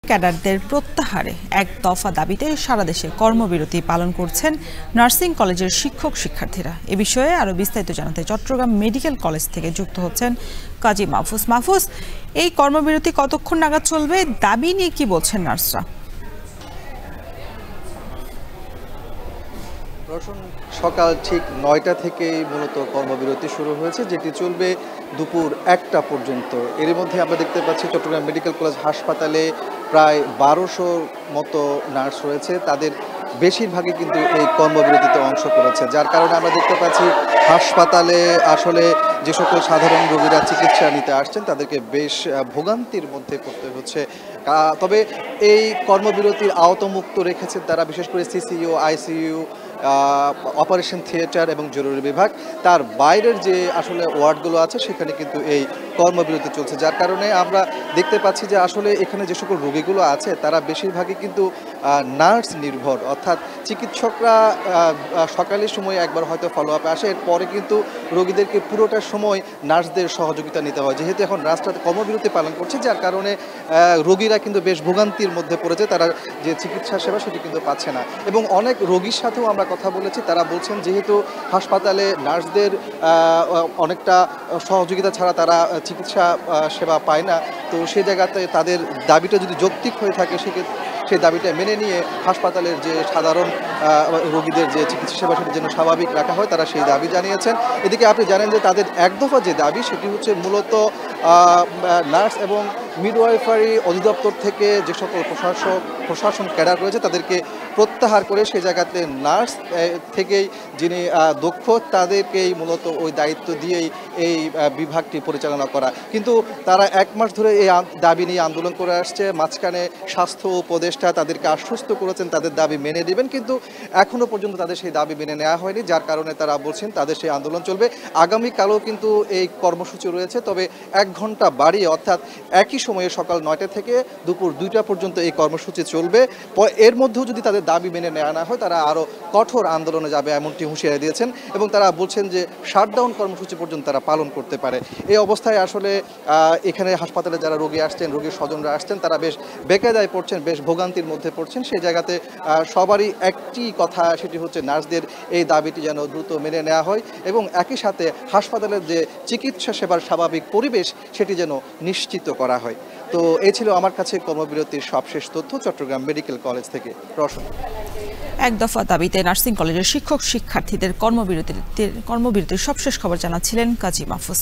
ক্যাডারদের প্রত্যাহারে এক দফা দাবিতে সারা দেশে কর্মবিরতি পালন করছেন নার্সিং কলেজের শিক্ষক শিক্ষার্থীরা। এ বিষয়ে আরো বিস্তারিত জানাতে চট্টগ্রাম মেডিকেল কলেজ থেকে যুক্ত হচ্ছেন কাজী মাহফুজ। মাহফুজ, এই কর্মবিরতি কতক্ষণ নাগাদ চলবে? দাবি নিয়ে কি বলছেন নার্সরা? সকাল ঠিক ৯টা থেকেই মূলত কর্মবিরতি শুরু হয়েছে, যেটি চলবে দুপুর ১টা পর্যন্ত। এর মধ্যে আমরা দেখতে পাচ্ছি চট্টগ্রাম মেডিকেল কলেজ হাসপাতালে প্রায় ১২০০ মতো নার্স রয়েছে। তাদের বেশিরভাগই কিন্তু এই কর্মবিরতিতে অংশ করেছে, যার কারণে আমরা দেখতে পাচ্ছি হাসপাতালে আসলে যে সকল সাধারণ রোগীরা চিকিৎসা নিতে আসছেন তাদেরকে বেশ ভোগান্তির মধ্যে পড়তে হচ্ছে। তবে এই কর্মবিরতির আওতামুক্ত রেখেছেন তারা, বিশেষ করে সিসিইউ, আইসিইউ, অপারেশন থিয়েটার এবং জরুরি বিভাগ। তার বাইরের যে আসলে ওয়ার্ডগুলো আছে সেখানে কিন্তু এই কর্মবিরতি চলছে, যার কারণে আমরা দেখতে পাচ্ছি যে আসলে এখানে যে সকল রোগীগুলো আছে তারা বেশিরভাগই কিন্তু নার্স নির্ভর, অর্থাৎ চিকিৎসকরা সকালের সময় একবার হয়তো ফলো আপে আসে, এরপরে কিন্তু রোগীদেরকে পুরোটার সময় নার্সদের সহযোগিতা নিতে হয়। যেহেতু এখন নার্সরা কর্মবিরতি পালন করছে, যার কারণে রোগীরা কিন্তু বেশ ভোগান্তির মধ্যে পড়েছে, তারা যে চিকিৎসা সেবা সেটি কিন্তু পাচ্ছে না। এবং অনেক রোগীর সাথেও আমরা কথা বলেছি, তারা বলছেন যেহেতু হাসপাতালে নার্সদের অনেকটা সহযোগিতা ছাড়া তারা চিকিৎসা সেবা পায় না, তো সেই জায়গাতে তাদের দাবিটা যদি যৌক্তিক হয়ে থাকে সেই দাবিটা মেনে নিয়ে হাসপাতালের যে সাধারণ রোগীদের যে চিকিৎসা সেবা সেটি যেন স্বাভাবিক রাখা হয়, তারা সেই দাবি জানিয়েছেন। এদিকে আপনি জানেন যে তাদের এক দফা যে দাবি সেটি হচ্ছে মূলত নার্স এবং মিডওয়াইফারি অধিদপ্তর থেকে যে সকল প্রশাসন ক্যাডার রয়েছে তাদেরকে প্রত্যাহার করে সেই জায়গাতে নার্স থেকেই যিনি দক্ষ তাদেরকেই মূলত ওই দায়িত্ব দিয়েই এই বিভাগটি পরিচালনা করা। কিন্তু তারা ১ মাস ধরে এই দাবি নিয়ে আন্দোলন করে আসছে। মাঝখানে স্বাস্থ্য উপদেষ্টা তাদেরকে আশ্বস্ত করেছেন তাদের দাবি মেনে নেবেন, কিন্তু এখনও পর্যন্ত তাদের সেই দাবি মেনে নেওয়া হয়নি, যার কারণে তারা বলছেন তাদের সেই আন্দোলন চলবে। আগামীকালও কিন্তু এই কর্মসূচি রয়েছে, তবে ১ ঘন্টা বাড়িয়ে, অর্থাৎ একই সময়ে সকাল ৯টা থেকে দুপুর ২টা পর্যন্ত এই কর্মসূচি চলবে। এর মধ্যেও যদি তাদের দাবি মেনে নেওয়া না হয় তারা আরও কঠোর আন্দোলনে যাবে এমনটি হুঁশিয়ারি দিয়েছেন, এবং তারা বলছেন যে শাটডাউন কর্মসূচি পর্যন্ত তারা পালন করতে পারে। এই অবস্থায় আসলে এখানে হাসপাতালে যারা রোগী আসছেন, রোগীর স্বজনরা আসছেন, তারা বেশ বেকায়দায় পড়ছেন, বেশ ভোগান্তির মধ্যে পড়ছেন। সেই জায়গাতে সবারই একটি কথা, সেটি হচ্ছে নার্সদের এই দাবিটি যেন দ্রুত মেনে নেওয়া হয় এবং একই সাথে হাসপাতালের যে চিকিৎসা সেবার স্বাভাবিক পরিবেশ সেটি যেন নিশ্চিত করা হয়। তো এই ছিল আমার কাছে কর্মবিরতির সবশেষ তথ্য চট্টগ্রাম মেডিকেল কলেজ থেকে। রওশন। এক দফা দাবিতে নার্সিং কলেজের শিক্ষক শিক্ষার্থীদের কর্মবিরতির সবশেষ খবর জানাচ্ছিলেন কাজী মাহফুজ।